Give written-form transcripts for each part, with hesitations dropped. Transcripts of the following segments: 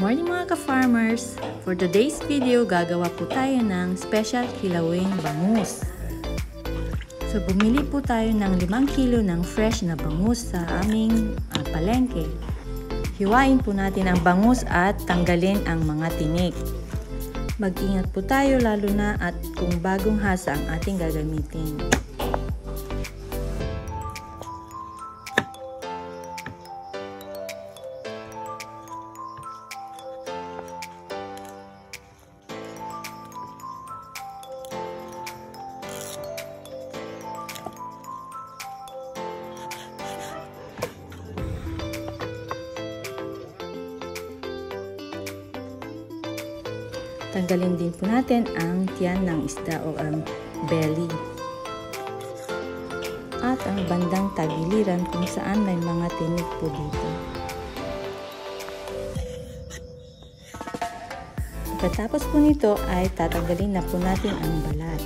morning mga ka-farmers! For today's video, gagawa po tayo ng special kilawing bangus. So, bumili po tayo ng 5 kilo ng fresh na bangus sa aming palengke. Hiwain po natin ang bangus at tanggalin ang mga tinik. Mag-ingat po tayo lalo na at kung bagong hasa ang ating gagamitin. Tanggalin din po natin ang tiyan ng isda o ang belly. At ang bandang tagiliran kung saan may mga tinik po dito. Pagkatapos po nito ay tatanggalin na po natin ang balat.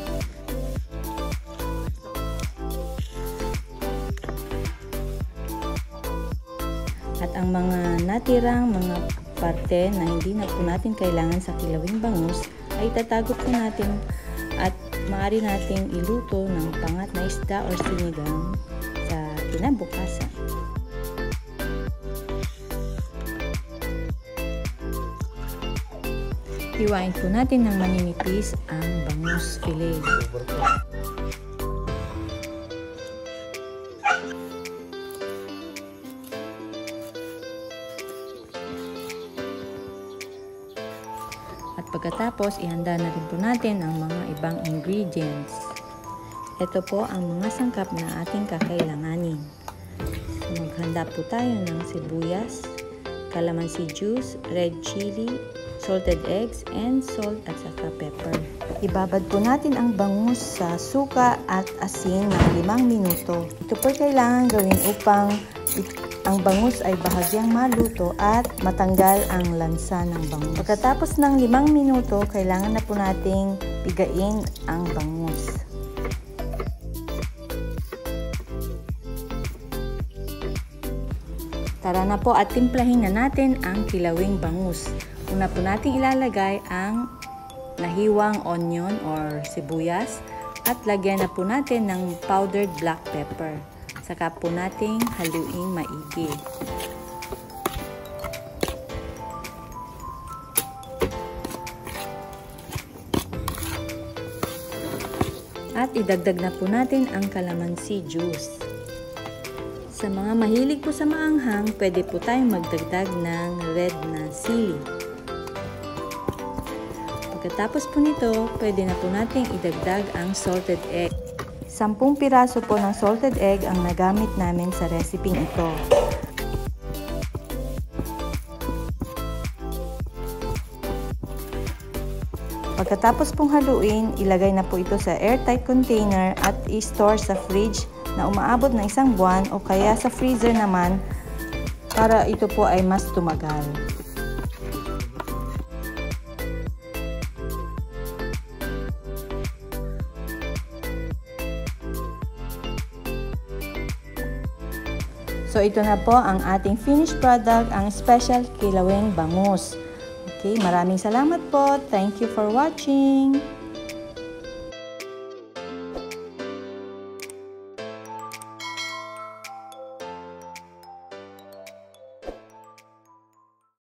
At ang mga natirang mga parte na hindi na po natin kailangan sa kilawing bangus ay tatago po natin at maaari nating iluto ng pangat na isda o sinigang sa kinabukasan. Hiwain po natin ng maninipis ang bangus fillet. At pagkatapos, ihanda na rin po natin ang mga ibang ingredients. Ito po ang mga sangkap na ating kakailanganin. So, maghanda po tayo ng sibuyas, calamansi juice, red chili, salted eggs, and salt at saka pepper. Ibabad po natin ang bangus sa suka at asin ng 5 minuto. Ito po kailangan gawin upang ang bangus ay bahagyang maluto at matanggal ang lansa ng bangus. Pagkatapos ng 5 minuto, kailangan na po nating pigain ang bangus. Tara na po at timplahin na natin ang kilawing bangus. Una po nating ilalagay ang nahiwang onion or sibuyas at lagyan na po natin ng powdered black pepper. Saka po nating haluin maigi. At idagdag na po natin ang calamansi juice. Sa mga mahilig po sa maanghang, pwede po tayong magdagdag ng red na sili. Pagkatapos po nito, pwede na po nating idagdag ang salted egg. 10 piraso po ng salted egg ang nagamit namin sa recipe ito. Pagkatapos pong haluin, ilagay na po ito sa airtight container at i-store sa fridge na umaabot ng 1 buwan o kaya sa freezer naman para ito po ay mas tumagal. So, ito na po ang ating finished product, ang special kilawing bangus. Okay, maraming salamat po. Thank you for watching.